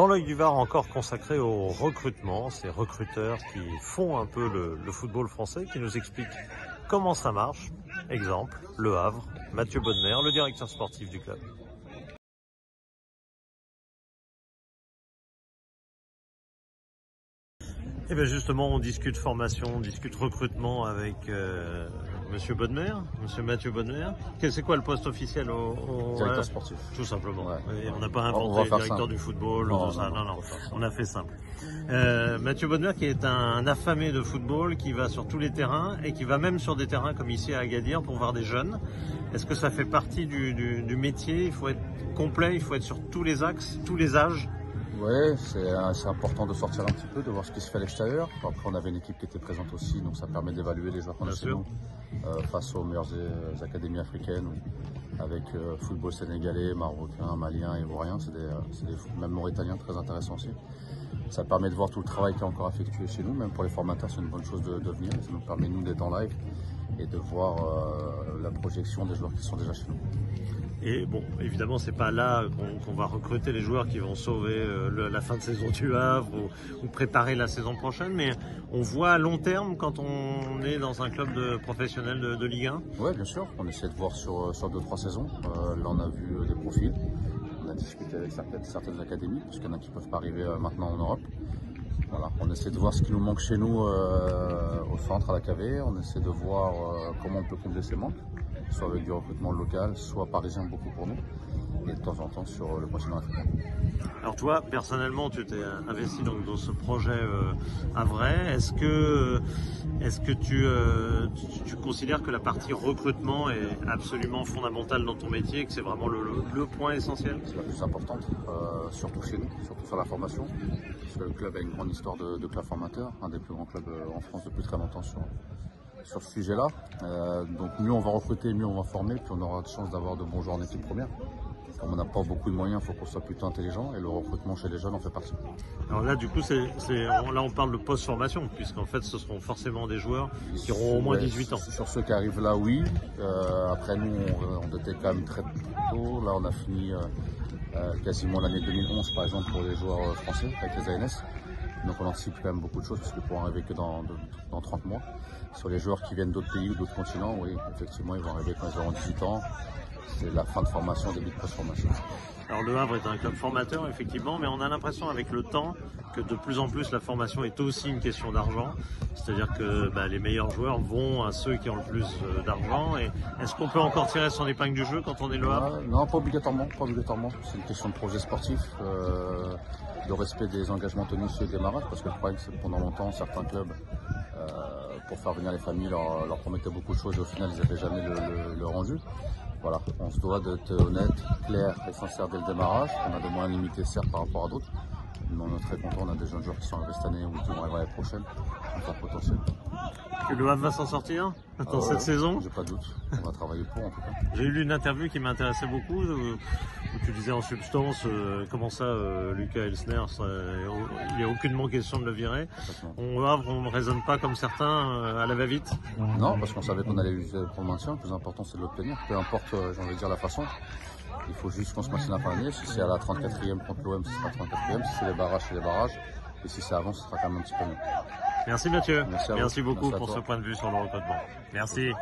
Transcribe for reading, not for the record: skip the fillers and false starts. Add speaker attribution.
Speaker 1: Dans l'œil du Var, encore consacré au recrutement, ces recruteurs qui font un peu le football français, qui nous expliquent comment ça marche. Exemple, Le Havre, Mathieu Bodmer, le directeur sportif du club. Et bien justement, on discute formation, on discute recrutement avec Monsieur Bodmer, Monsieur Mathieu Bodmer. C'est quoi le poste officiel au
Speaker 2: directeur sportif?
Speaker 1: Tout simplement.
Speaker 2: Ouais.
Speaker 1: Et on n'a pas inventé directeur
Speaker 2: simple.
Speaker 1: du football,
Speaker 2: non,
Speaker 1: tout ça.
Speaker 2: non,
Speaker 1: On a fait simple. Mathieu Bodmer qui est un affamé de football, qui va sur tous les terrains et qui va même sur des terrains comme ici à Agadir pour voir des jeunes. Est-ce que ça fait partie du métier? Il faut être complet, il faut être sur tous les axes, tous les âges?
Speaker 2: Ouais, c'est important de sortir un petit peu, de voir ce qui se fait à l'extérieur. Après, on avait une équipe qui était présente aussi, donc ça permet d'évaluer les joueurs qu'on a chez nous face aux meilleures académies africaines, avec football sénégalais, marocain, malien, ivoirien, même mauritaniens très intéressants aussi. Ça permet de voir tout le travail qui est encore effectué chez nous, même pour les formateurs, c'est une bonne chose de venir. Ça nous permet, nous, d'être en live et de voir la projection des joueurs qui sont déjà chez nous.
Speaker 1: Et bon, évidemment, c'est pas là qu'on va recruter les joueurs qui vont sauver la fin de saison du Havre ou préparer la saison prochaine, mais on voit à long terme quand on est dans un club professionnel de Ligue 1.
Speaker 2: Oui, bien sûr. On essaie de voir sur 2-3 saisons. Là, on a vu des profils. On a discuté avec certaines académies, parce qu'il y en a qui ne peuvent pas arriver maintenant en Europe. Voilà. On essaie de voir ce qui nous manque chez nous au centre, à la KV. On essaie de voir comment on peut combler ces manques, soit avec du recrutement local, soit parisien beaucoup pour nous, et de temps en temps sur le continent africain.
Speaker 1: Alors toi, personnellement, tu t'es investi donc dans ce projet havrais. Est-ce que tu considères que la partie recrutement est absolument fondamentale dans ton métier, que c'est vraiment le point essentiel?
Speaker 2: C'est la plus importante, surtout chez nous, surtout sur la formation, parce que le club a une grande histoire de club formateur, un des plus grands clubs en France depuis très longtemps sur ce sujet-là. Donc mieux on va recruter, mieux on va former, puis on aura de chance d'avoir de bons joueurs en équipe première. Comme on n'a pas beaucoup de moyens, il faut qu'on soit plutôt intelligent, et le recrutement chez les jeunes en fait partie.
Speaker 1: Alors là, du coup, là on parle de post-formation, puisqu'en fait ce seront forcément des joueurs qui auront au moins 18 ans.
Speaker 2: Sur ceux qui arrivent là, oui. Après nous, on était quand même très tôt. Là, on a fini quasiment l'année 2011, par exemple, pour les joueurs français avec les ANS. Donc on anticipe quand même beaucoup de choses, parce qu'ils pourront arriver que dans 30 mois. Sur les joueurs qui viennent d'autres pays ou d'autres continents, oui, effectivement, ils vont arriver quand ils auront 18 ans. C'est la fin de formation, début de post-formation.
Speaker 1: Alors Le Havre est un club formateur, effectivement, mais on a l'impression avec le temps que de plus en plus la formation est aussi une question d'argent. C'est-à-dire que les meilleurs joueurs vont à ceux qui ont le plus d'argent. Et est-ce qu'on peut encore tirer son épingle du jeu quand on est Le Havre?
Speaker 2: Non, pas obligatoirement. C'est une question de projet sportif, de respect des engagements tenus sur le démarrage, parce que le problème c'est que pendant longtemps, certains clubs, pour faire venir les familles, leur promettaient beaucoup de choses et au final, ils n'avaient jamais le rendu. Voilà, on se doit d'être honnête, clair et sincère dès le démarrage. On a des moyens limités, certes, par rapport à d'autres, mais on est très content. On a des jeunes joueurs qui sont arrivés cette année ou qui vont arriver l'année prochaine. Donc, un potentiel.
Speaker 1: Que Le Havre va s'en sortir dans cette saison?
Speaker 2: J'ai pas de doute. On va travailler pour, en tout cas.
Speaker 1: J'ai lu une interview qui m'intéressait beaucoup, où tu disais en substance, comment ça, Lucas Elsner, il n'y a aucunement question de le virer. Au Havre, on ne raisonne pas comme certains à la va-vite?
Speaker 2: Non, parce qu'on savait qu'on allait lutter pour le maintien. Le plus important, c'est de l'obtenir. Peu importe, j'ai envie de dire, la façon. Il faut juste qu'on se maintienne la fin d'année. Si c'est à la 34e contre l'OM, ce sera 34e. Si c'est les barrages, c'est les barrages. Et si c'est avant, ce sera quand même un petit peu mieux.
Speaker 1: Merci Mathieu.
Speaker 2: Merci
Speaker 1: beaucoup
Speaker 2: pour
Speaker 1: ce point de vue sur le recrutement. Merci.